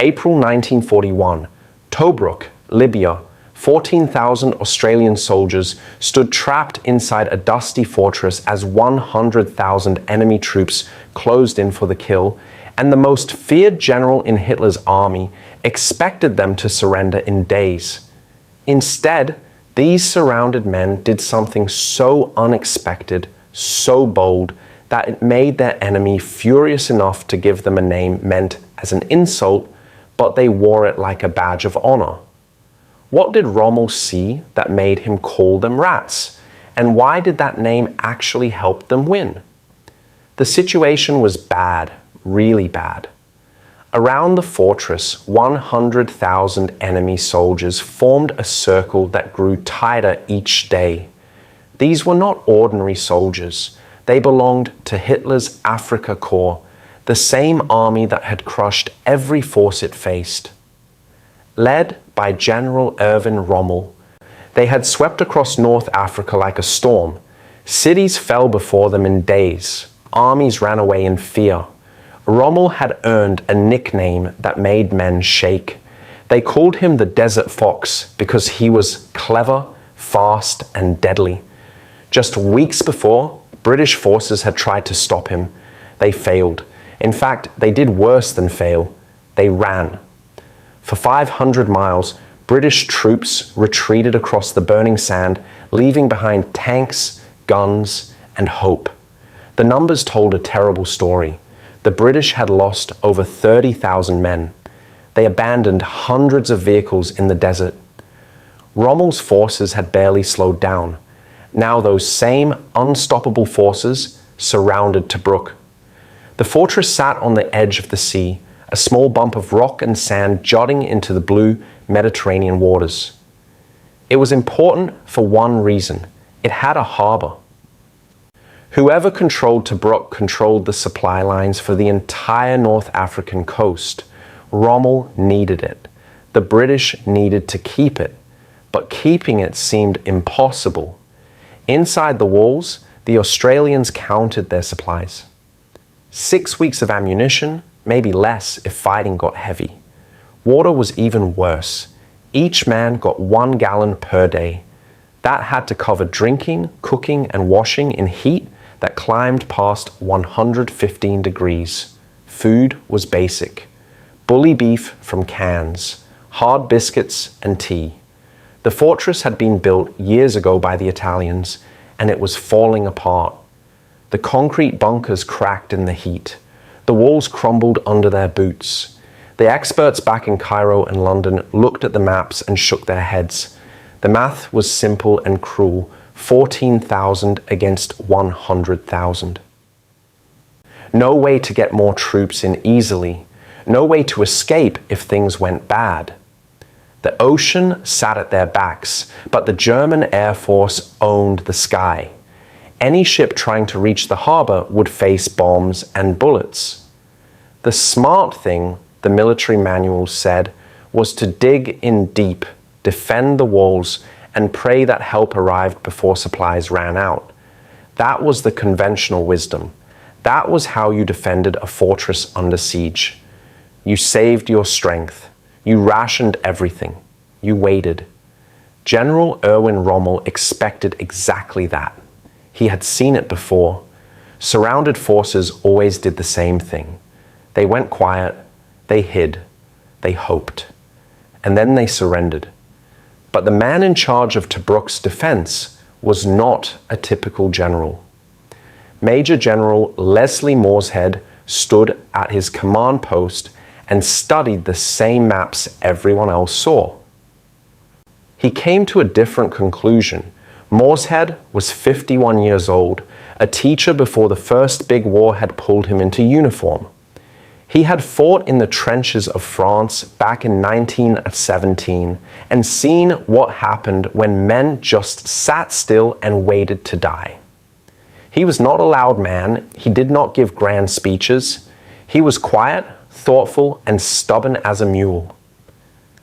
April 1941, Tobruk, Libya. 14,000 Australian soldiers stood trapped inside a dusty fortress as 100,000 enemy troops closed in for the kill, and the most feared general in Hitler's army expected them to surrender in days. Instead, these surrounded men did something so unexpected, so bold, that it made their enemy furious enough to give them a name meant as an insult, but they wore it like a badge of honor. What did Rommel see that made him call them rats? And why did that name actually help them win? The situation was bad, really bad. Around the fortress, 100,000 enemy soldiers formed a circle that grew tighter each day. These were not ordinary soldiers. They belonged to Hitler's Afrika Korps, the same army that had crushed every force it faced. Led by General Erwin Rommel, they had swept across North Africa like a storm. Cities fell before them in days. Armies ran away in fear. Rommel had earned a nickname that made men shake. They called him the Desert Fox because he was clever, fast, and deadly. Just weeks before, British forces had tried to stop him. They failed. In fact, they did worse than fail. They ran. For 500 miles, British troops retreated across the burning sand, leaving behind tanks, guns, and hope. The numbers told a terrible story. The British had lost over 30,000 men. They abandoned hundreds of vehicles in the desert. Rommel's forces had barely slowed down. Now those same unstoppable forces surrounded Tobruk. The fortress sat on the edge of the sea, a small bump of rock and sand jutting into the blue Mediterranean waters. It was important for one reason. It had a harbor. Whoever controlled Tobruk controlled the supply lines for the entire North African coast. Rommel needed it. The British needed to keep it, but keeping it seemed impossible. Inside the walls, the Australians counted their supplies. 6 weeks of ammunition, maybe less if fighting got heavy. Water was even worse. Each man got 1 gallon per day. That had to cover drinking, cooking, and washing in heat that climbed past 115 degrees. Food was basic. Bully beef from cans, hard biscuits, and tea. The fortress had been built years ago by the Italians, and it was falling apart. The concrete bunkers cracked in the heat. The walls crumbled under their boots. The experts back in Cairo and London looked at the maps and shook their heads. The math was simple and cruel. 14,000 against 100,000. No way to get more troops in easily. No way to escape if things went bad. The ocean sat at their backs, but the German Air Force owned the sky. Any ship trying to reach the harbor would face bombs and bullets. The smart thing, the military manuals said, was to dig in deep, defend the walls, and pray that help arrived before supplies ran out. That was the conventional wisdom. That was how you defended a fortress under siege. You saved your strength. You rationed everything. You waited. General Erwin Rommel expected exactly that. He had seen it before. Surrounded forces always did the same thing. They went quiet, they hid, they hoped, and then they surrendered. But the man in charge of Tobruk's defense was not a typical general. Major General Leslie Morshead stood at his command post and studied the same maps everyone else saw. He came to a different conclusion. Morshead was 51 years old, a teacher before the first big war had pulled him into uniform. He had fought in the trenches of France back in 1917 and seen what happened when men just sat still and waited to die. He was not a loud man. He did not give grand speeches. He was quiet, thoughtful, and stubborn as a mule.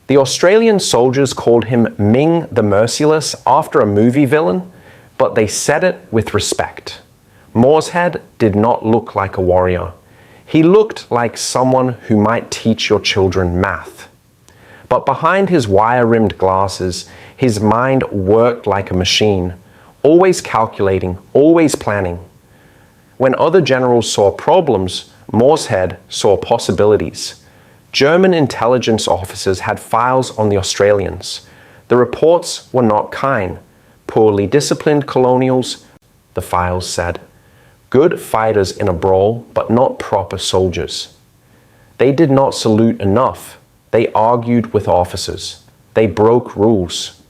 The Australian soldiers called him Ming the Merciless after a movie villain, but they said it with respect. Morshead did not look like a warrior. He looked like someone who might teach your children math. But behind his wire-rimmed glasses, his mind worked like a machine, always calculating, always planning. When other generals saw problems, Morshead saw possibilities. German intelligence officers had files on the Australians. The reports were not kind. Poorly disciplined colonials, the files said. Good fighters in a brawl, but not proper soldiers. They did not salute enough. They argued with officers. They broke rules.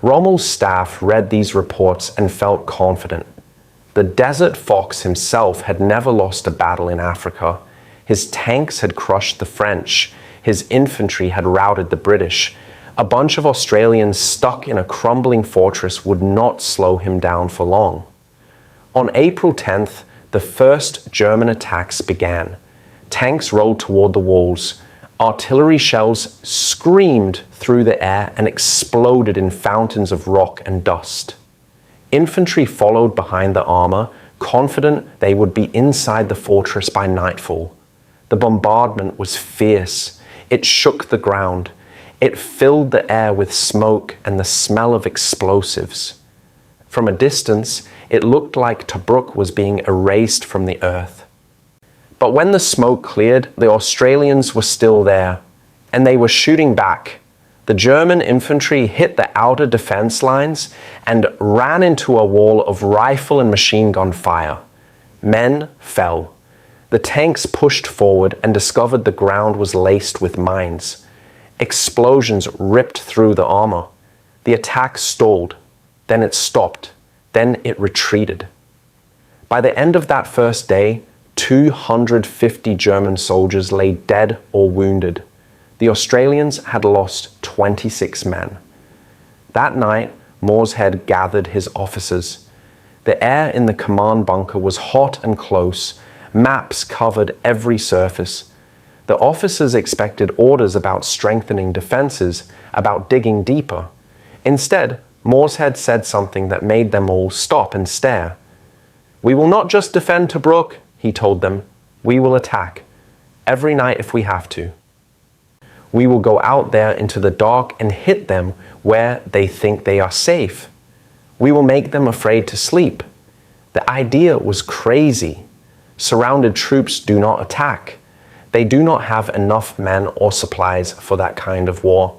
Rommel's staff read these reports and felt confident. The Desert Fox himself had never lost a battle in Africa. His tanks had crushed the French. His infantry had routed the British. A bunch of Australians stuck in a crumbling fortress would not slow him down for long. On April 10th, the first German attacks began. Tanks rolled toward the walls. Artillery shells screamed through the air and exploded in fountains of rock and dust. Infantry followed behind the armor, confident they would be inside the fortress by nightfall. The bombardment was fierce. It shook the ground. It filled the air with smoke and the smell of explosives. From a distance, it looked like Tobruk was being erased from the earth. But when the smoke cleared, the Australians were still there, and they were shooting back. The German infantry hit the outer defense lines and ran into a wall of rifle and machine gun fire. Men fell. The tanks pushed forward and discovered the ground was laced with mines. Explosions ripped through the armor. The attack stalled. Then it stopped. Then it retreated. By the end of that first day, 250 German soldiers lay dead or wounded. The Australians had lost 26 men. That night, Morshead gathered his officers. The air in the command bunker was hot and close. Maps covered every surface. The officers expected orders about strengthening defenses, about digging deeper. Instead, Morshead said something that made them all stop and stare. "We will not just defend Tobruk," he told them. "We will attack. Every night if we have to. We will go out there into the dark and hit them where they think they are safe. We will make them afraid to sleep." The idea was crazy. Surrounded troops do not attack. They do not have enough men or supplies for that kind of war.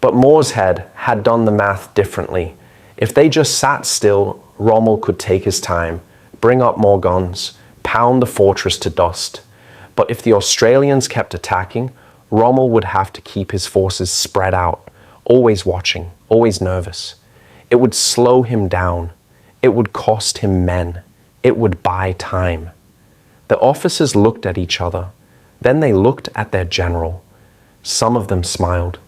But Morshead had done the math differently. If they just sat still, Rommel could take his time, bring up more guns, pound the fortress to dust. But if the Australians kept attacking, Rommel would have to keep his forces spread out, always watching, always nervous. It would slow him down. It would cost him men. It would buy time. The officers looked at each other. Then they looked at their general. Some of them smiled.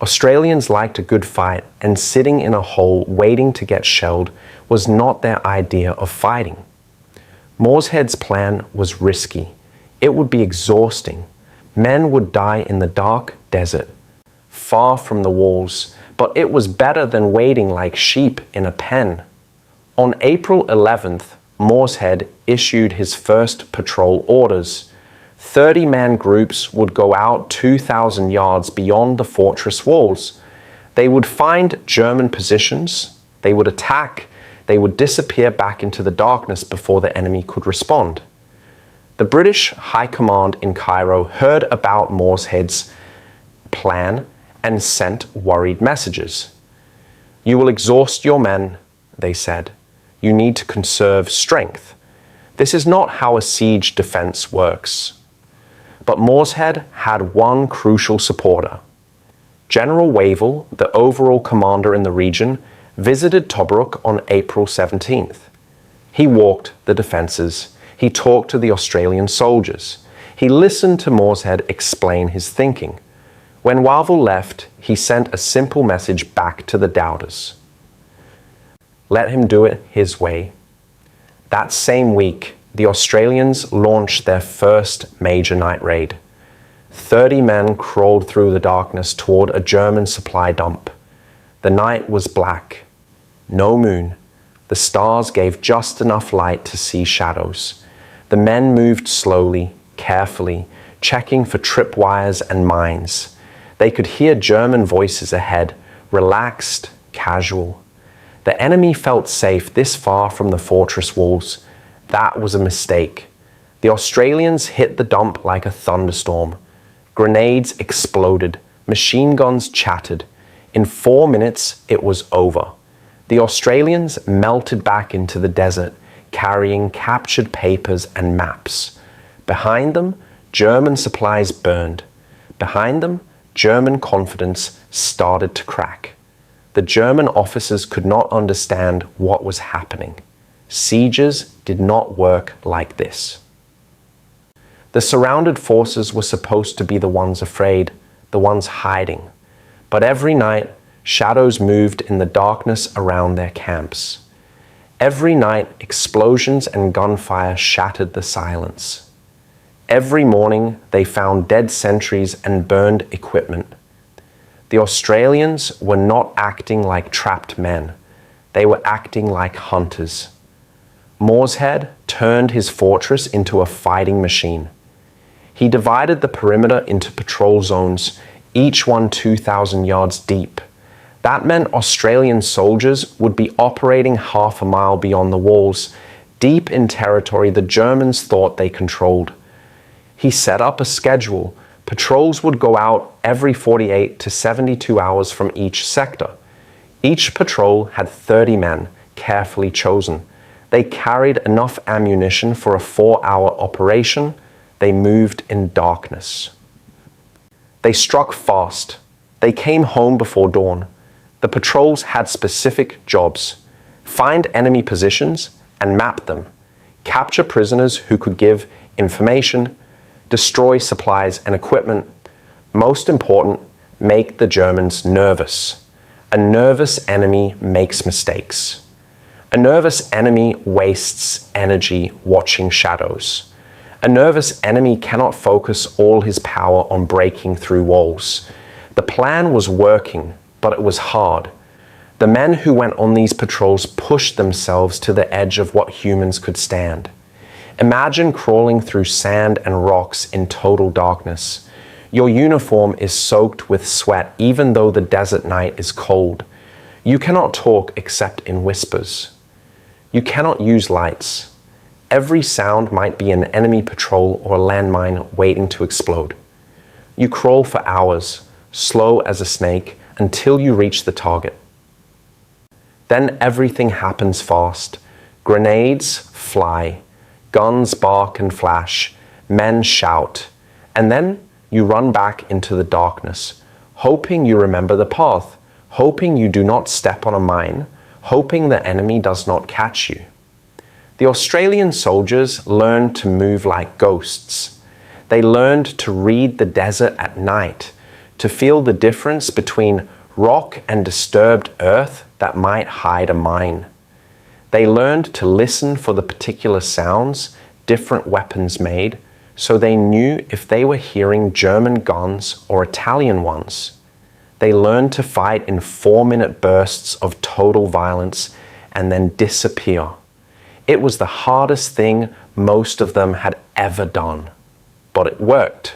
Australians liked a good fight, and sitting in a hole waiting to get shelled was not their idea of fighting. Morshead's plan was risky. It would be exhausting. Men would die in the dark desert, far from the walls, but it was better than waiting like sheep in a pen. On April 11th, Morshead issued his first patrol orders. 30-man groups would go out 2,000 yards beyond the fortress walls. They would find German positions, they would attack, they would disappear back into the darkness before the enemy could respond. The British High Command in Cairo heard about Morshead's plan and sent worried messages. "You will exhaust your men," they said. "You need to conserve strength. This is not how a siege defense works." But Morshead had one crucial supporter. General Wavell, the overall commander in the region, visited Tobruk on April 17th. He walked the defenses. He talked to the Australian soldiers. He listened to Morshead explain his thinking. When Wavell left, he sent a simple message back to the doubters. Let him do it his way. That same week, the Australians launched their first major night raid. 30 men crawled through the darkness toward a German supply dump. The night was black. No moon. The stars gave just enough light to see shadows. The men moved slowly, carefully, checking for tripwires and mines. They could hear German voices ahead, relaxed, casual. The enemy felt safe this far from the fortress walls. That was a mistake. The Australians hit the dump like a thunderstorm. Grenades exploded. Machine guns chattered. In 4 minutes, it was over. The Australians melted back into the desert, carrying captured papers and maps. Behind them, German supplies burned. Behind them, German confidence started to crack. The German officers could not understand what was happening. Sieges did not work like this. The surrounded forces were supposed to be the ones afraid, the ones hiding. But every night, shadows moved in the darkness around their camps. Every night, explosions and gunfire shattered the silence. Every morning, they found dead sentries and burned equipment. The Australians were not acting like trapped men. They were acting like hunters. Morshead turned his fortress into a fighting machine. He divided the perimeter into patrol zones, each one 2,000 yards deep. That meant Australian soldiers would be operating half a mile beyond the walls, deep in territory the Germans thought they controlled. He set up a schedule. Patrols would go out every 48 to 72 hours from each sector. Each patrol had 30 men, carefully chosen. They carried enough ammunition for a 4-hour operation. They moved in darkness. They struck fast. They came home before dawn. The patrols had specific jobs: find enemy positions and map them, capture prisoners who could give information, destroy supplies and equipment. Most important, make the Germans nervous. A nervous enemy makes mistakes. A nervous enemy wastes energy watching shadows. A nervous enemy cannot focus all his power on breaking through walls. The plan was working, but it was hard. The men who went on these patrols pushed themselves to the edge of what humans could stand. Imagine crawling through sand and rocks in total darkness. Your uniform is soaked with sweat even though the desert night is cold. You cannot talk except in whispers. You cannot use lights. Every sound might be an enemy patrol or a landmine waiting to explode. You crawl for hours, slow as a snake, until you reach the target. Then everything happens fast. Grenades fly, guns bark and flash, men shout, and then you run back into the darkness, hoping you remember the path, hoping you do not step on a mine, hoping the enemy does not catch you. The Australian soldiers learned to move like ghosts. They learned to read the desert at night, to feel the difference between rock and disturbed earth that might hide a mine. They learned to listen for the particular sounds different weapons made, so they knew if they were hearing German guns or Italian ones. They learned to fight in 4-minute bursts of total violence and then disappear. It was the hardest thing most of them had ever done, but it worked.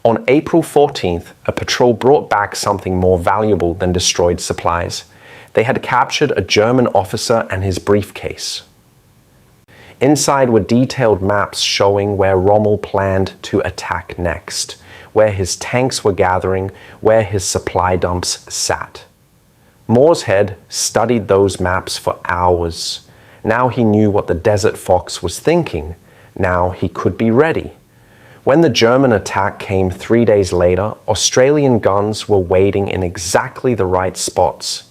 On April 14th, a patrol brought back something more valuable than destroyed supplies. They had captured a German officer and his briefcase. Inside were detailed maps showing where Rommel planned to attack next, where his tanks were gathering, where his supply dumps sat. Morshead studied those maps for hours. Now he knew what the Desert Fox was thinking. Now he could be ready. When the German attack came 3 days later, Australian guns were waiting in exactly the right spots.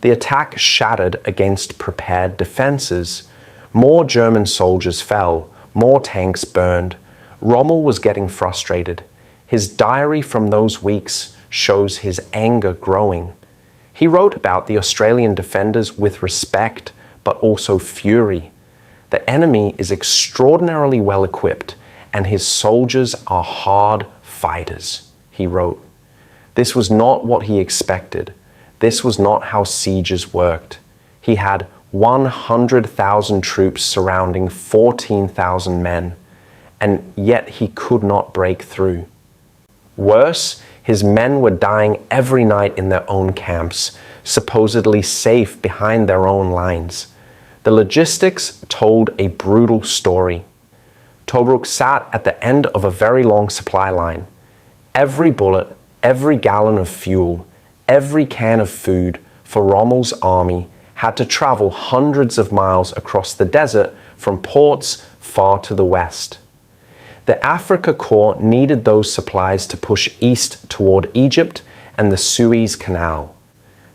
The attack shattered against prepared defenses. More German soldiers fell, more tanks burned. Rommel was getting frustrated. His diary from those weeks shows his anger growing. He wrote about the Australian defenders with respect, but also fury. The enemy is extraordinarily well equipped, and his soldiers are hard fighters, he wrote. This was not what he expected. This was not how sieges worked. He had 100,000 troops surrounding 14,000 men, and yet he could not break through. Worse, his men were dying every night in their own camps, supposedly safe behind their own lines. The logistics told a brutal story. Tobruk sat at the end of a very long supply line. Every bullet, every gallon of fuel, every can of food for Rommel's army had to travel hundreds of miles across the desert from ports far to the west. The Africa Corps needed those supplies to push east toward Egypt and the Suez Canal.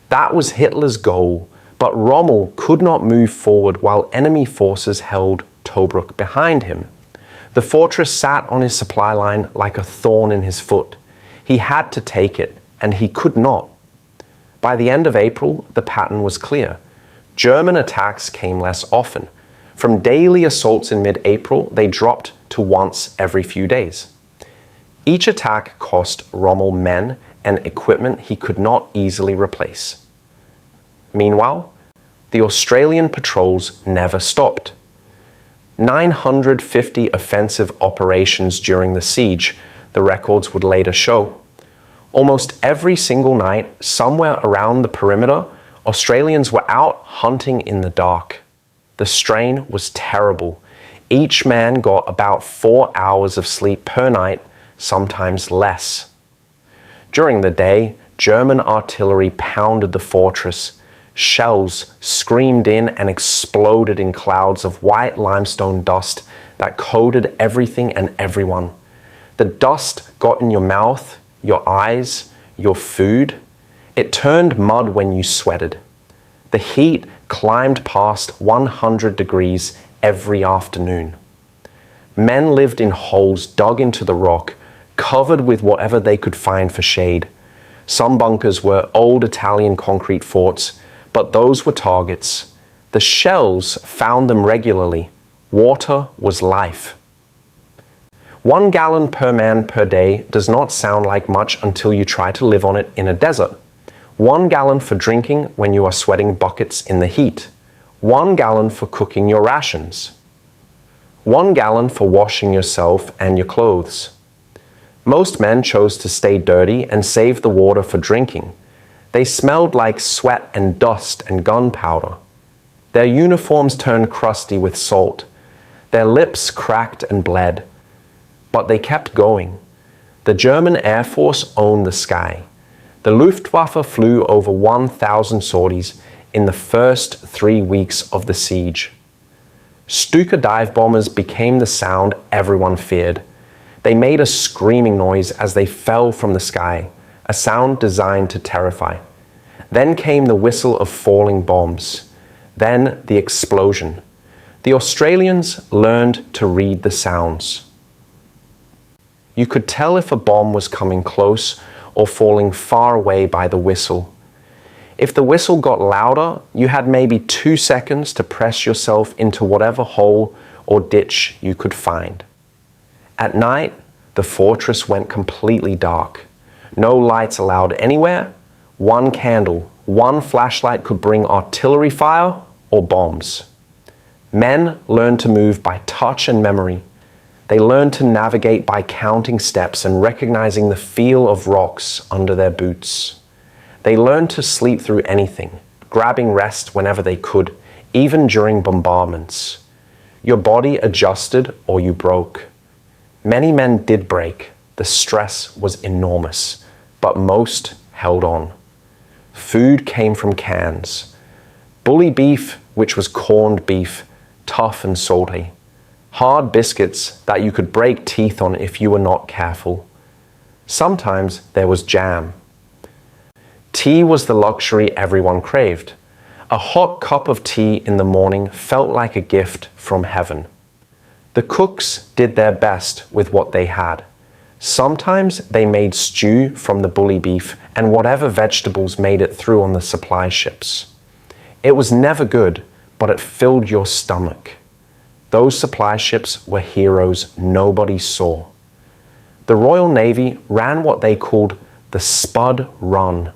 That was Hitler's goal, but Rommel could not move forward while enemy forces held Tobruk behind him. The fortress sat on his supply line like a thorn in his foot. He had to take it, and he could not. By the end of April, the pattern was clear. German attacks came less often. From daily assaults in mid-April, they dropped to once every few days. Each attack cost Rommel men and equipment he could not easily replace. Meanwhile, the Australian patrols never stopped. 950 offensive operations during the siege, the records would later show. Almost every single night, somewhere around the perimeter, Australians were out hunting in the dark. The strain was terrible. Each man got about 4 hours of sleep per night, sometimes less. During the day, German artillery pounded the fortress. Shells screamed in and exploded in clouds of white limestone dust that coated everything and everyone. The dust got in your mouth, your eyes, your food. It turned mud when you sweated. The heat climbed past 100 degrees every afternoon. Men lived in holes dug into the rock, covered with whatever they could find for shade. Some bunkers were old Italian concrete forts, but those were targets. The shells found them regularly. Water was life. 1 gallon per man per day does not sound like much until you try to live on it in a desert. 1 gallon for drinking when you are sweating buckets in the heat. 1 gallon for cooking your rations. 1 gallon for washing yourself and your clothes. Most men chose to stay dirty and save the water for drinking. They smelled like sweat and dust and gunpowder. Their uniforms turned crusty with salt. Their lips cracked and bled. But they kept going. The German Air Force owned the sky. The Luftwaffe flew over 1,000 sorties in the first 3 weeks of the siege. Stuka dive bombers became the sound everyone feared. They made a screaming noise as they fell from the sky, a sound designed to terrify. Then came the whistle of falling bombs. Then the explosion. The Australians learned to read the sounds. You could tell if a bomb was coming close or falling far away by the whistle. If the whistle got louder, you had maybe 2 seconds to press yourself into whatever hole or ditch you could find. At night, the fortress went completely dark. No lights allowed anywhere. 1 candle, 1 flashlight could bring artillery fire or bombs. Men learned to move by touch and memory. They learned to navigate by counting steps and recognizing the feel of rocks under their boots. They learned to sleep through anything, grabbing rest whenever they could, even during bombardments. Your body adjusted or you broke. Many men did break. The stress was enormous, but most held on. Food came from cans. Bully beef, which was corned beef, tough and salty. Hard biscuits that you could break teeth on if you were not careful. Sometimes there was jam. Tea was the luxury everyone craved. A hot cup of tea in the morning felt like a gift from heaven. The cooks did their best with what they had. Sometimes they made stew from the bully beef and whatever vegetables made it through on the supply ships. It was never good, but it filled your stomach. Those supply ships were heroes nobody saw. The Royal Navy ran what they called the Spud Run.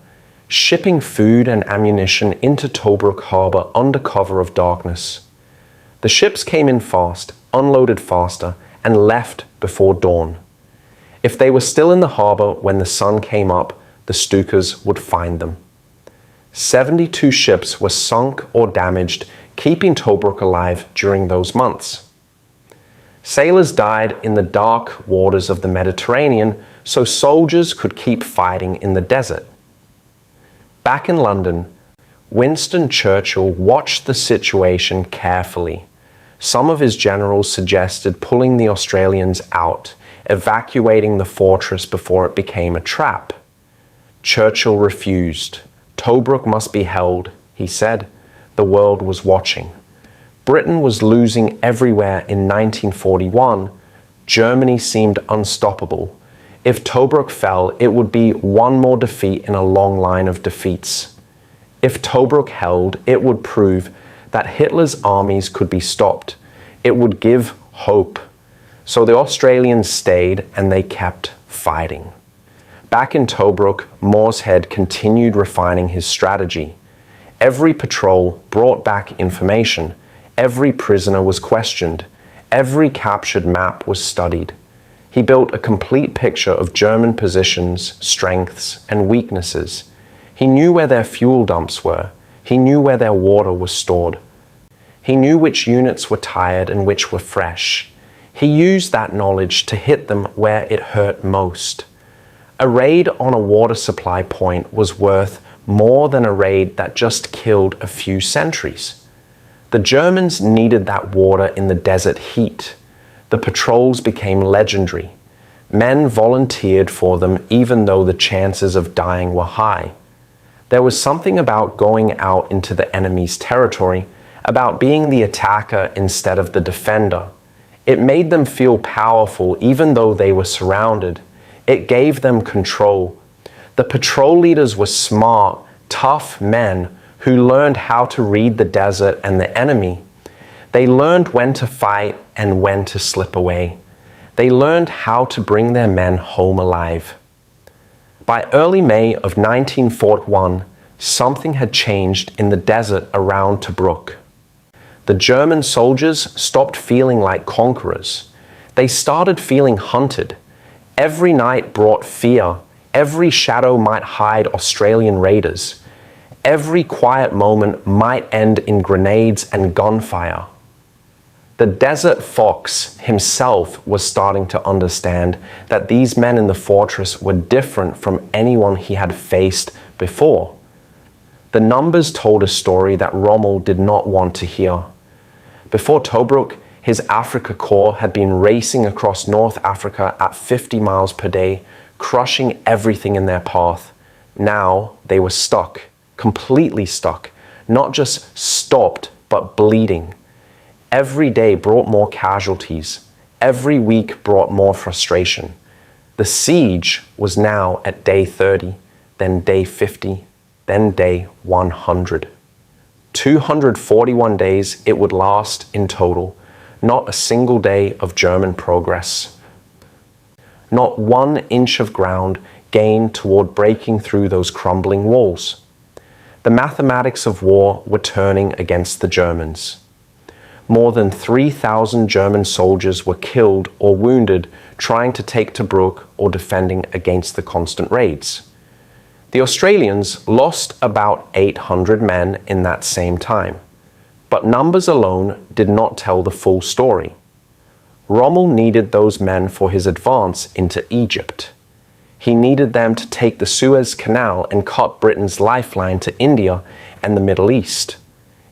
shipping food and ammunition into Tobruk harbor under cover of darkness. The ships came in fast, unloaded faster, and left before dawn. If they were still in the harbor when the sun came up, the Stukas would find them. 72 ships were sunk or damaged, keeping Tobruk alive during those months. Sailors died in the dark waters of the Mediterranean so soldiers could keep fighting in the desert. Back in London, Winston Churchill watched the situation carefully. Some of his generals suggested pulling the Australians out, evacuating the fortress before it became a trap. Churchill refused. Tobruk must be held, he said. The world was watching. Britain was losing everywhere in 1941. Germany seemed unstoppable. If Tobruk fell, it would be one more defeat in a long line of defeats. If Tobruk held, it would prove that Hitler's armies could be stopped. It would give hope. So the Australians stayed and they kept fighting. Back in Tobruk, Morshead continued refining his strategy. Every patrol brought back information. Every prisoner was questioned. Every captured map was studied. He built a complete picture of German positions, strengths, and weaknesses. He knew where their fuel dumps were. He knew where their water was stored. He knew which units were tired and which were fresh. He used that knowledge to hit them where it hurt most. A raid on a water supply point was worth more than a raid that just killed a few sentries. The Germans needed that water in the desert heat. The patrols became legendary. Men volunteered for them even though the chances of dying were high. There was something about going out into the enemy's territory, about being the attacker instead of the defender. It made them feel powerful even though they were surrounded. It gave them control. The patrol leaders were smart, tough men who learned how to read the desert and the enemy. They learned when to fight and when to slip away. They learned how to bring their men home alive. By early May of 1941, something had changed in the desert around Tobruk. The German soldiers stopped feeling like conquerors. They started feeling hunted. Every night brought fear. Every shadow might hide Australian raiders. Every quiet moment might end in grenades and gunfire. The desert fox himself was starting to understand that these men in the fortress were different from anyone he had faced before. The numbers told a story that Rommel did not want to hear. Before Tobruk, his Afrika Korps had been racing across North Africa at 50 miles per day, crushing everything in their path. Now they were stuck, completely stuck, not just stopped, but bleeding. Every day brought more casualties. Every week brought more frustration. The siege was now at day 30, then day 50, then day 100. 241 days it would last in total, not a single day of German progress. Not 1 inch of ground gained toward breaking through those crumbling walls. The mathematics of war were turning against the Germans. More than 3,000 German soldiers were killed or wounded trying to take Tobruk or defending against the constant raids. The Australians lost about 800 men in that same time, but numbers alone did not tell the full story. Rommel needed those men for his advance into Egypt. He needed them to take the Suez Canal and cut Britain's lifeline to India and the Middle East.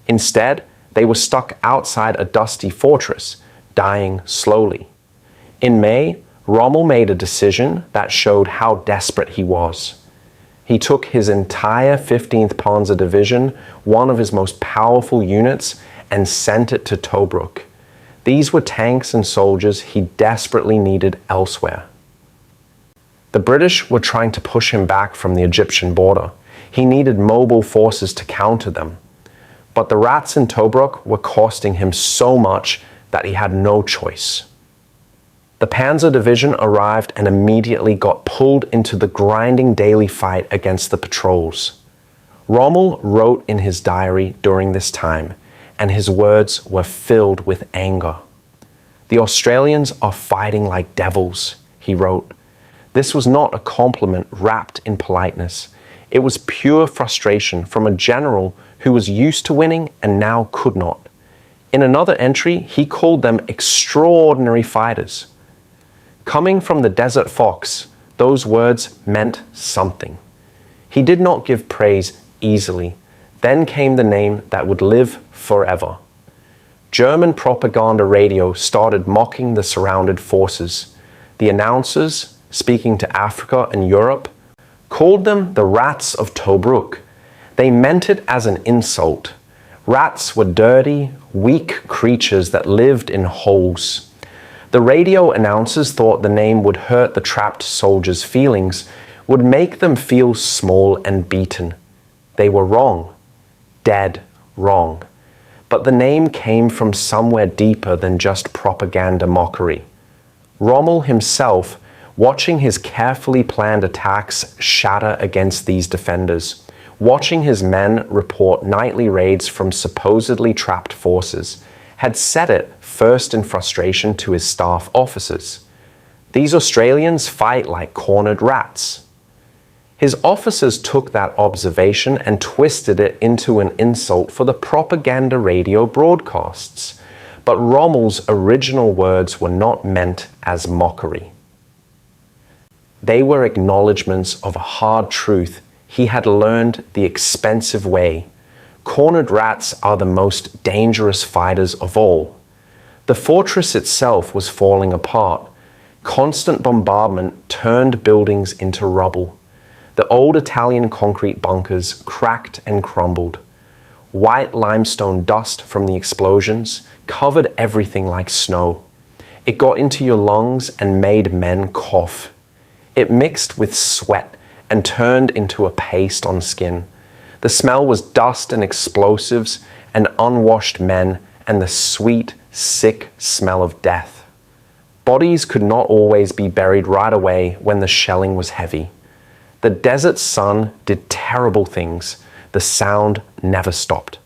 Instead, they were stuck outside a dusty fortress, dying slowly. In May, Rommel made a decision that showed how desperate he was. He took his entire 15th Panzer Division, one of his most powerful units, and sent it to Tobruk. These were tanks and soldiers he desperately needed elsewhere. The British were trying to push him back from the Egyptian border. He needed mobile forces to counter them. But the rats in Tobruk were costing him so much that he had no choice. The Panzer Division arrived and immediately got pulled into the grinding daily fight against the patrols. Rommel wrote in his diary during this time, and his words were filled with anger. "The Australians are fighting like devils," he wrote. This was not a compliment wrapped in politeness. It was pure frustration from a general who was used to winning and now could not. In another entry, he called them extraordinary fighters. Coming from the Desert Fox, those words meant something. He did not give praise easily. Then came the name that would live forever. German propaganda radio started mocking the surrounded forces. The announcers, speaking to Africa and Europe, called them the rats of Tobruk. They meant it as an insult. Rats were dirty, weak creatures that lived in holes. The radio announcers thought the name would hurt the trapped soldiers' feelings, would make them feel small and beaten. They were wrong. Dead wrong. But the name came from somewhere deeper than just propaganda mockery. Rommel himself, watching his carefully planned attacks shatter against these defenders, watching his men report nightly raids from supposedly trapped forces, had said it first in frustration to his staff officers. "These Australians fight like cornered rats." His officers took that observation and twisted it into an insult for the propaganda radio broadcasts. But Rommel's original words were not meant as mockery. They were acknowledgments of a hard truth he had learned the expensive way. Cornered rats are the most dangerous fighters of all. The fortress itself was falling apart. Constant bombardment turned buildings into rubble. The old Italian concrete bunkers cracked and crumbled. White limestone dust from the explosions covered everything like snow. It got into your lungs and made men cough. It mixed with sweat and turned into a paste on skin. The smell was dust and explosives and unwashed men and the sweet, sick smell of death. Bodies could not always be buried right away when the shelling was heavy. The desert sun did terrible things. The sound never stopped.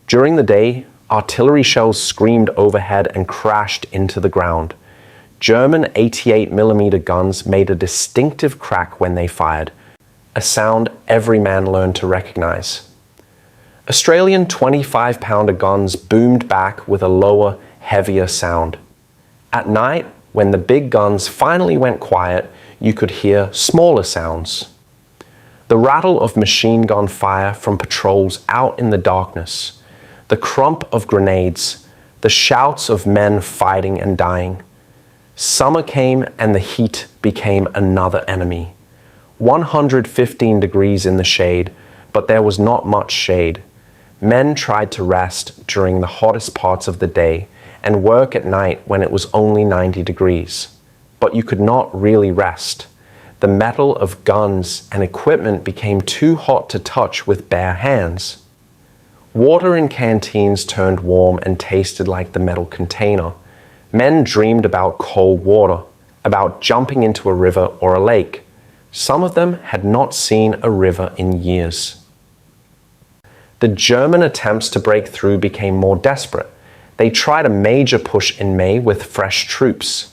During the day, artillery shells screamed overhead and crashed into the ground. German 88mm guns made a distinctive crack when they fired, a sound every man learned to recognize. Australian 25-pounder guns boomed back with a lower, heavier sound. At night, when the big guns finally went quiet, you could hear smaller sounds. The rattle of machine gun fire from patrols out in the darkness, the crump of grenades, the shouts of men fighting and dying. Summer came and the heat became another enemy. 115 degrees in the shade, but there was not much shade. Men tried to rest during the hottest parts of the day and work at night when it was only 90 degrees. But you could not really rest. The metal of guns and equipment became too hot to touch with bare hands. Water in canteens turned warm and tasted like the metal container. Men dreamed about cold water, about jumping into a river or a lake. Some of them had not seen a river in years. The German attempts to break through became more desperate. They tried a major push in May with fresh troops.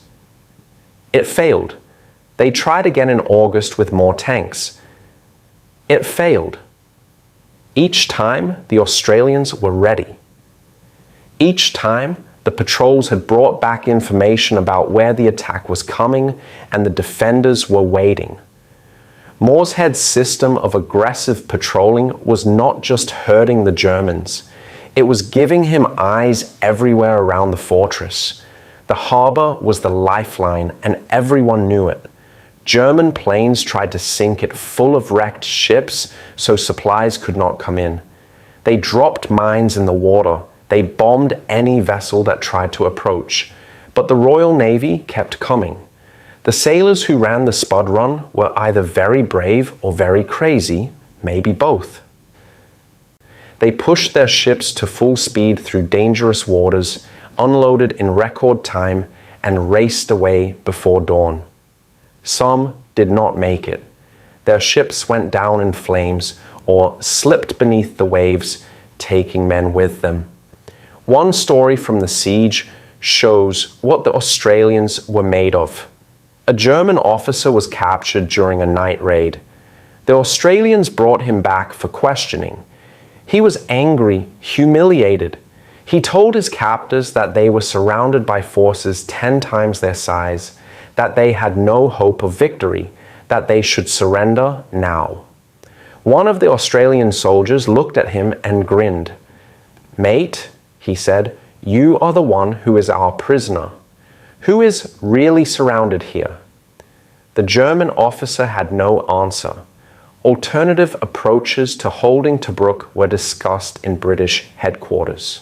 It failed. They tried again in August with more tanks. It failed. Each time, the Australians were ready. Each time, the patrols had brought back information about where the attack was coming, and the defenders were waiting. Moorehead's system of aggressive patrolling was not just hurting the Germans. It was giving him eyes everywhere around the fortress. The harbor was the lifeline, and everyone knew it. German planes tried to sink it full of wrecked ships so supplies could not come in. They dropped mines in the water. They bombed any vessel that tried to approach. But the Royal Navy kept coming. The sailors who ran the Spud Run were either very brave or very crazy, maybe both. They pushed their ships to full speed through dangerous waters, unloaded in record time, and raced away before dawn. Some did not make it. Their ships went down in flames or slipped beneath the waves, taking men with them. One story from the siege shows what the Australians were made of. A German officer was captured during a night raid. The Australians brought him back for questioning. He was angry, humiliated. He told his captors that they were surrounded by forces 10 times their size, that they had no hope of victory, that they should surrender now. One of the Australian soldiers looked at him and grinned. "Mate," he said, "you are the one who is our prisoner. Who is really surrounded here?" The German officer had no answer. Alternative approaches to holding Tobruk were discussed in British headquarters.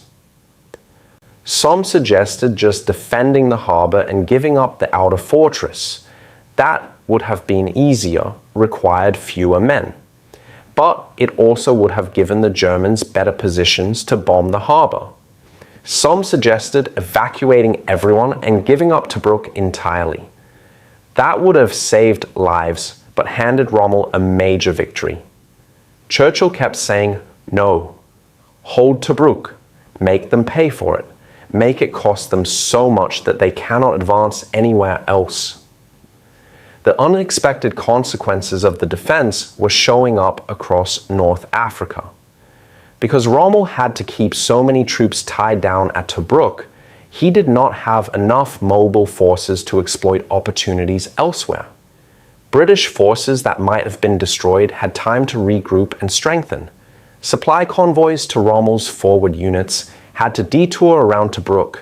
Some suggested just defending the harbour and giving up the outer fortress. That would have been easier, required fewer men. But it also would have given the Germans better positions to bomb the harbour. Some suggested evacuating everyone and giving up Tobruk entirely. That would have saved lives, but handed Rommel a major victory. Churchill kept saying, "No, hold Tobruk, make them pay for it, make it cost them so much that they cannot advance anywhere else." The unexpected consequences of the defense were showing up across North Africa. Because Rommel had to keep so many troops tied down at Tobruk, he did not have enough mobile forces to exploit opportunities elsewhere. British forces that might have been destroyed had time to regroup and strengthen. Supply convoys to Rommel's forward units had to detour around Tobruk,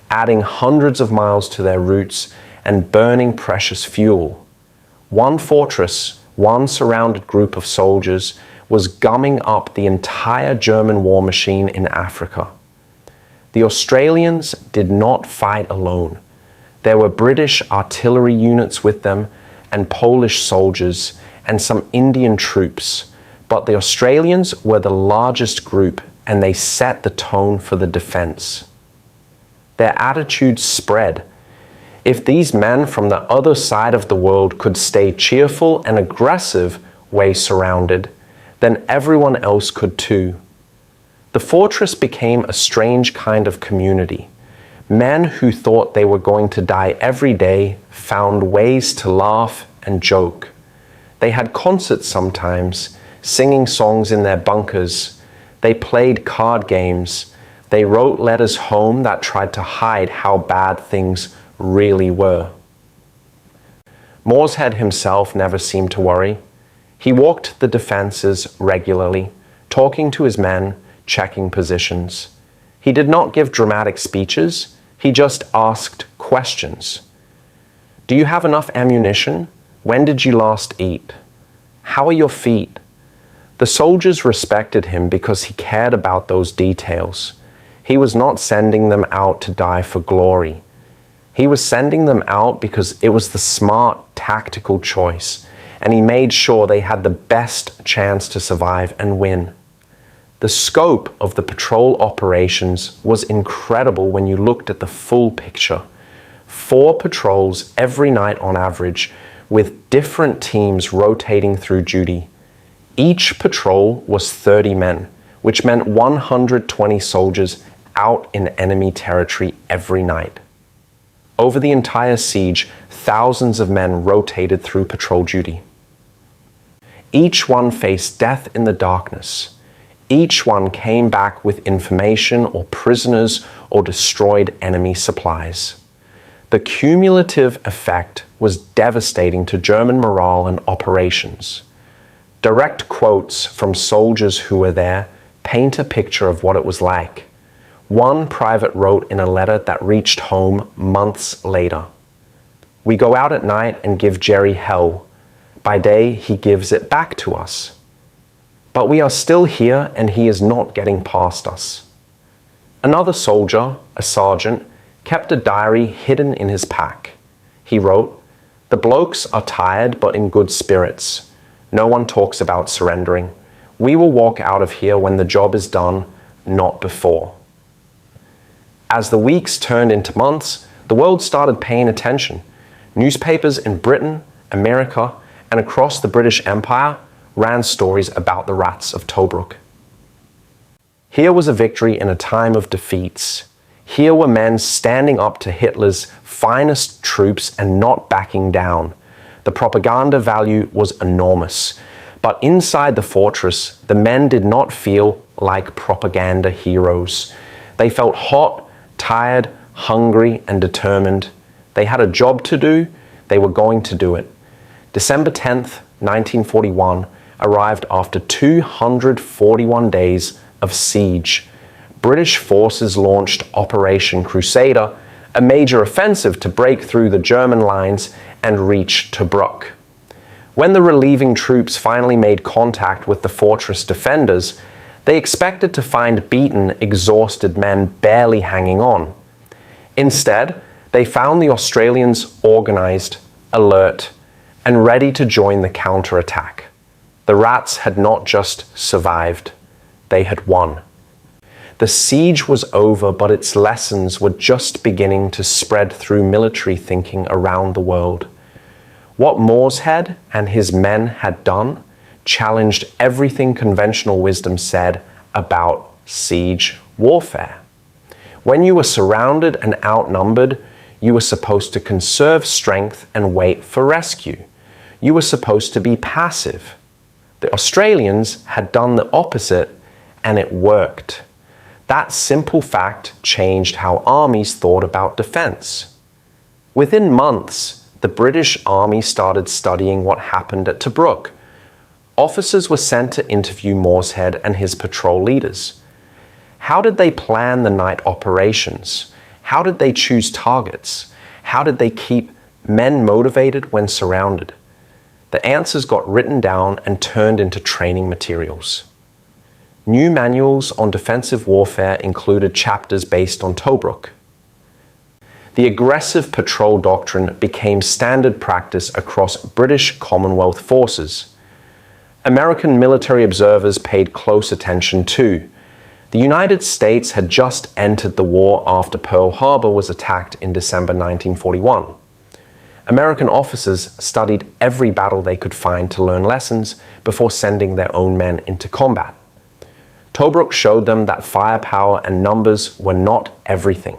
adding hundreds of miles to their routes and burning precious fuel. One fortress, one surrounded group of soldiers, was gumming up the entire German war machine in Africa. The Australians did not fight alone. There were British artillery units with them, and Polish soldiers, and some Indian troops, but the Australians were the largest group, and they set the tone for the defense. Their attitudes spread. If these men from the other side of the world could stay cheerful and aggressive way surrounded, then everyone else could too. The fortress became a strange kind of community. Men who thought they were going to die every day found ways to laugh and joke. They had concerts sometimes, singing songs in their bunkers. They played card games. They wrote letters home that tried to hide how bad things really were. Morshead himself never seemed to worry. He walked the defenses regularly, talking to his men, checking positions. He did not give dramatic speeches, he just asked questions. "Do you have enough ammunition? When did you last eat? How are your feet?" The soldiers respected him because he cared about those details. He was not sending them out to die for glory. He was sending them out because it was the smart, tactical choice, and he made sure they had the best chance to survive and win. The scope of the patrol operations was incredible when you looked at the full picture. 4 patrols every night on average, with different teams rotating through duty. Each patrol was 30 men, which meant 120 soldiers out in enemy territory every night. Over the entire siege, thousands of men rotated through patrol duty. Each one faced death in the darkness. Each one came back with information or prisoners or destroyed enemy supplies. The cumulative effect was devastating to German morale and operations. Direct quotes from soldiers who were there paint a picture of what it was like. One private wrote in a letter that reached home months later, "We go out at night and give Jerry hell. By day, he gives it back to us. But we are still here and he is not getting past us." Another soldier, a sergeant, kept a diary hidden in his pack. He wrote, "The blokes are tired but in good spirits. No one talks about surrendering. We will walk out of here when the job is done, not before." As the weeks turned into months, the world started paying attention. Newspapers in Britain, America, and across the British Empire ran stories about the rats of Tobruk. Here was a victory in a time of defeats. Here were men standing up to Hitler's finest troops and not backing down. The propaganda value was enormous. But inside the fortress, the men did not feel like propaganda heroes. They felt hot, tired, hungry, and determined. They had a job to do. They were going to do it. December 10th, 1941, arrived after 241 days of siege. British forces launched Operation Crusader, a major offensive to break through the German lines and reach Tobruk. When the relieving troops finally made contact with the fortress defenders, they expected to find beaten, exhausted men barely hanging on. Instead, they found the Australians organized, alert, and ready to join the counterattack. The rats had not just survived, they had won. The siege was over, but its lessons were just beginning to spread through military thinking around the world. What Morshead and his men had done challenged everything conventional wisdom said about siege warfare. When you were surrounded and outnumbered, you were supposed to conserve strength and wait for rescue. You were supposed to be passive. The Australians had done the opposite, and it worked. That simple fact changed how armies thought about defense. Within months, the British Army started studying what happened at Tobruk. Officers were sent to interview Morshead and his patrol leaders. How did they plan the night operations? How did they choose targets? How did they keep men motivated when surrounded? The answers got written down and turned into training materials. New manuals on defensive warfare included chapters based on Tobruk. The aggressive patrol doctrine became standard practice across British Commonwealth forces. American military observers paid close attention too. The United States had just entered the war after Pearl Harbor was attacked in December 1941. American officers studied every battle they could find to learn lessons before sending their own men into combat. Tobruk showed them that firepower and numbers were not everything.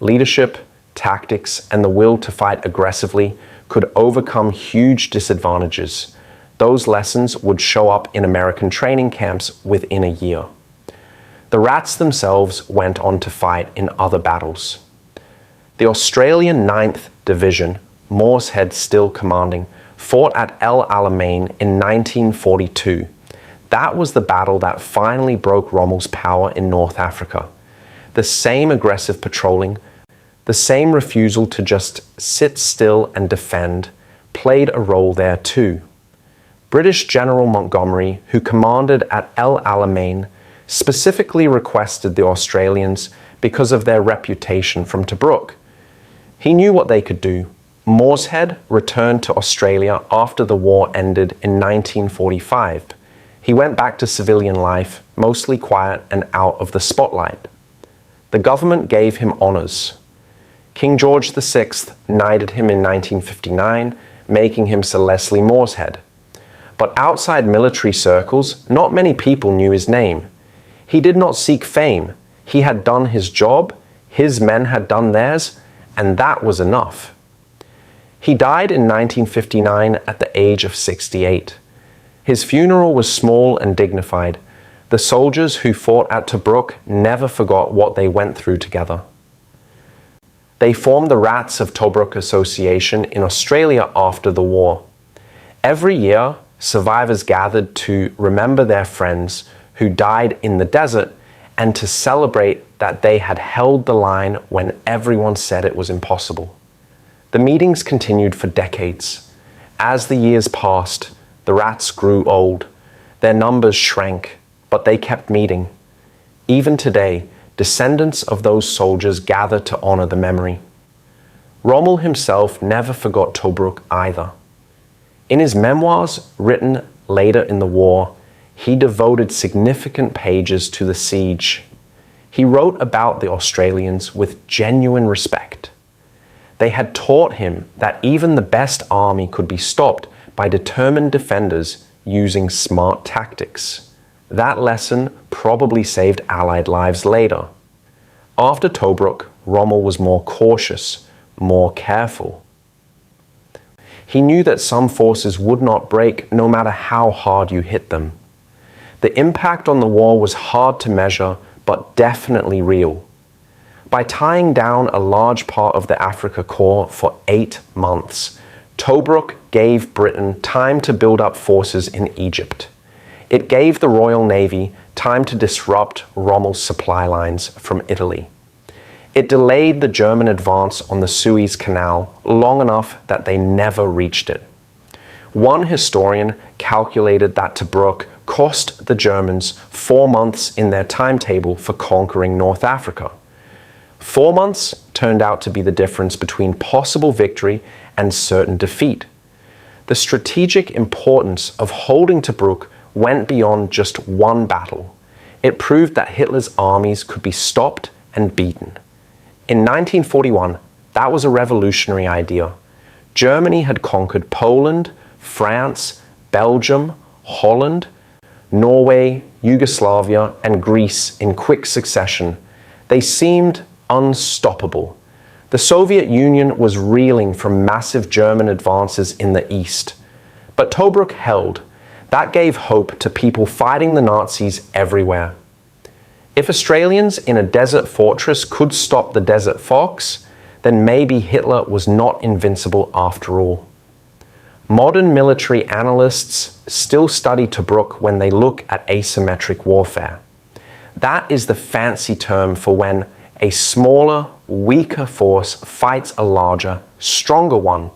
Leadership, tactics, and the will to fight aggressively could overcome huge disadvantages. Those lessons would show up in American training camps within a year. The rats themselves went on to fight in other battles. The Australian 9th Division, Morshead still commanding, fought at El Alamein in 1942. That was the battle that finally broke Rommel's power in North Africa. The same aggressive patrolling, the same refusal to just sit still and defend, played a role there too. British General Montgomery, who commanded at El Alamein, specifically requested the Australians because of their reputation from Tobruk. He knew what they could do. Morshead returned to Australia after the war ended in 1945. He went back to civilian life, mostly quiet and out of the spotlight. The government gave him honours. King George VI knighted him in 1959, making him Sir Leslie Morshead. But outside military circles, not many people knew his name. He did not seek fame. He had done his job, his men had done theirs, and that was enough. He died in 1959 at the age of 68. His funeral was small and dignified. The soldiers who fought at Tobruk never forgot what they went through together. They formed the Rats of Tobruk Association in Australia after the war. Every year, survivors gathered to remember their friends who died in the desert and to celebrate that they had held the line when everyone said it was impossible. The meetings continued for decades. As the years passed, the rats grew old. Their numbers shrank, but they kept meeting. Even today, descendants of those soldiers gather to honor the memory. Rommel himself never forgot Tobruk either. In his memoirs, written later in the war, he devoted significant pages to the siege. He wrote about the Australians with genuine respect. They had taught him that even the best army could be stopped by determined defenders using smart tactics. That lesson probably saved Allied lives later. After Tobruk, Rommel was more cautious, more careful. He knew that some forces would not break no matter how hard you hit them. The impact on the war was hard to measure, but definitely real. By tying down a large part of the Africa Corps for 8 months, Tobruk gave Britain time to build up forces in Egypt. It gave the Royal Navy time to disrupt Rommel's supply lines from Italy. It delayed the German advance on the Suez Canal long enough that they never reached it. One historian calculated that Tobruk cost the Germans 4 months in their timetable for conquering North Africa. 4 months turned out to be the difference between possible victory and certain defeat. The strategic importance of holding Tobruk went beyond just one battle. It proved that Hitler's armies could be stopped and beaten. In 1941, that was a revolutionary idea. Germany had conquered Poland, France, Belgium, Holland, Norway, Yugoslavia, and Greece in quick succession. They seemed unstoppable. The Soviet Union was reeling from massive German advances in the east. But Tobruk held. That gave hope to people fighting the Nazis everywhere. If Australians in a desert fortress could stop the Desert Fox, then maybe Hitler was not invincible after all. Modern military analysts still study Tobruk when they look at asymmetric warfare. That is the fancy term for when a smaller, weaker force fights a larger, stronger one.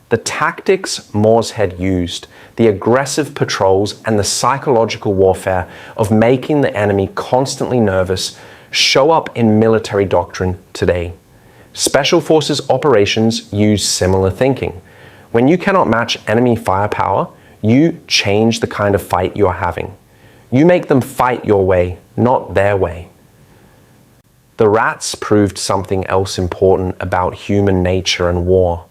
The tactics Morshead used, the aggressive patrols and the psychological warfare of making the enemy constantly nervous, show up in military doctrine today. Special Forces operations use similar thinking. When you cannot match enemy firepower, you change the kind of fight you're having. You make them fight your way, not their way. The rats proved something else important about human nature and war.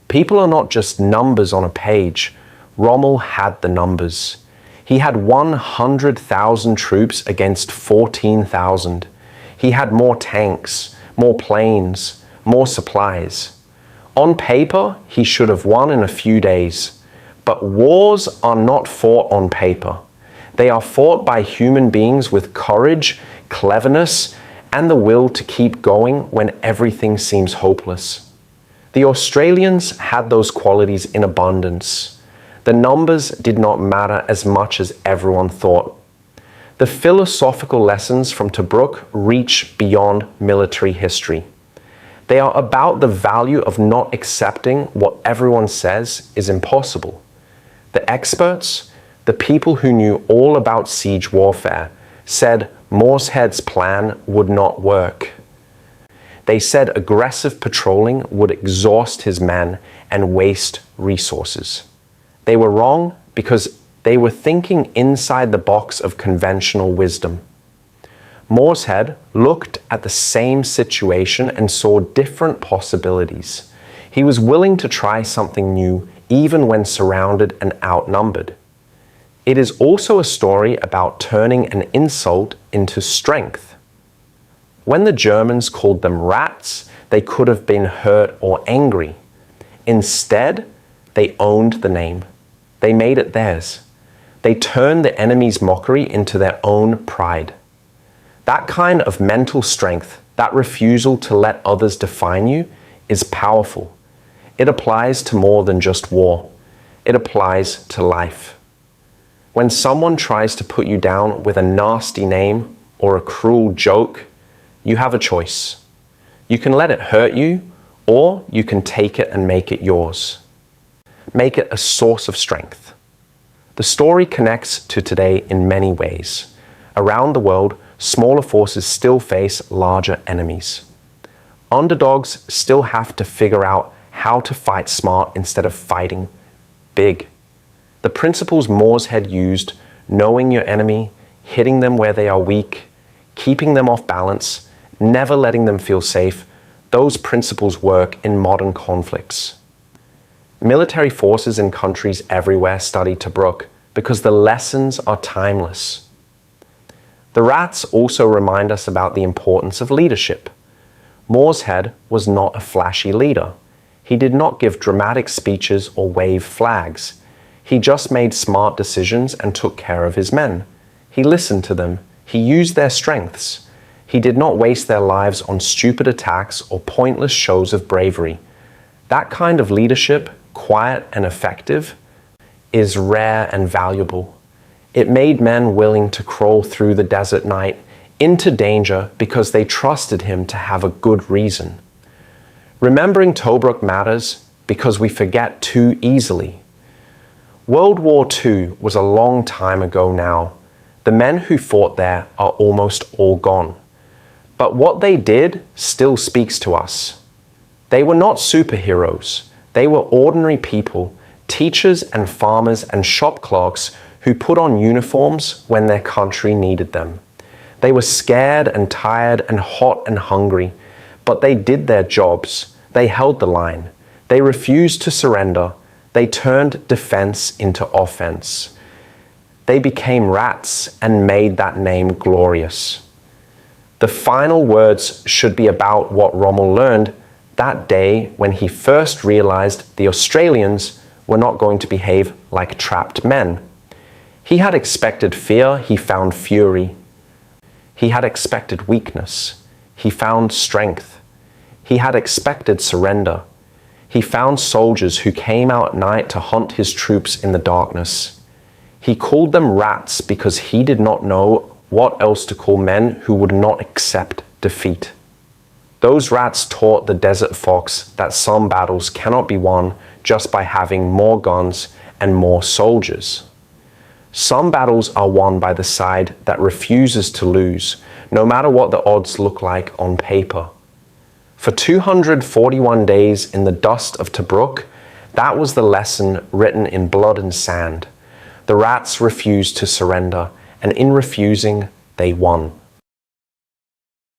People are not just numbers on a page. Rommel had the numbers. He had 100,000 troops against 14,000. He had more tanks, more planes, more supplies. On paper, he should have won in a few days. But wars are not fought on paper. They are fought by human beings with courage, cleverness, and the will to keep going when everything seems hopeless. The Australians had those qualities in abundance. The numbers did not matter as much as everyone thought. The philosophical lessons from Tobruk reach beyond military history. They are about the value of not accepting what everyone says is impossible. The experts, the people who knew all about siege warfare, said Morshead's plan would not work. They said aggressive patrolling would exhaust his men and waste resources. They were wrong because they were thinking inside the box of conventional wisdom. Morshead looked at the same situation and saw different possibilities. He was willing to try something new even when surrounded and outnumbered. It is also a story about turning an insult into strength. When the Germans called them rats, they could have been hurt or angry. Instead, they owned the name. They made it theirs. They turned the enemy's mockery into their own pride. That kind of mental strength, that refusal to let others define you, is powerful. It applies to more than just war. It applies to life. When someone tries to put you down with a nasty name or a cruel joke, you have a choice. You can let it hurt you, or you can take it and make it yours. Make it a source of strength. The story connects to today in many ways. Around the world, smaller forces still face larger enemies. Underdogs still have to figure out how to fight smart instead of fighting big. The principles Morshead used, knowing your enemy, hitting them where they are weak, keeping them off balance, never letting them feel safe, those principles work in modern conflicts. Military forces in countries everywhere study Tobruk because the lessons are timeless. The rats also remind us about the importance of leadership. Moorehead was not a flashy leader. He did not give dramatic speeches or wave flags. He just made smart decisions and took care of his men. He listened to them. He used their strengths. He did not waste their lives on stupid attacks or pointless shows of bravery. That kind of leadership, quiet and effective, is rare and valuable. It made men willing to crawl through the desert night into danger because they trusted him to have a good reason. Remembering Tobruk matters because we forget too easily. World War II was a long time ago now. The men who fought there are almost all gone. But what they did still speaks to us. They were not superheroes. They were ordinary people, teachers and farmers and shop clerks who put on uniforms when their country needed them. They were scared and tired and hot and hungry, but they did their jobs. They held the line. They refused to surrender. They turned defense into offense. They became rats and made that name glorious. The final words should be about what Rommel learned that day when he first realized the Australians were not going to behave like trapped men. He had expected fear, he found fury. He had expected weakness. He found strength. He had expected surrender. He found soldiers who came out at night to hunt his troops in the darkness. He called them rats because he did not know what else to call men who would not accept defeat. Those rats taught the desert fox that some battles cannot be won just by having more guns and more soldiers. Some battles are won by the side that refuses to lose, no matter what the odds look like on paper. For 241 days in the dust of Tobruk, that was the lesson written in blood and sand. The rats refused to surrender, and in refusing, they won.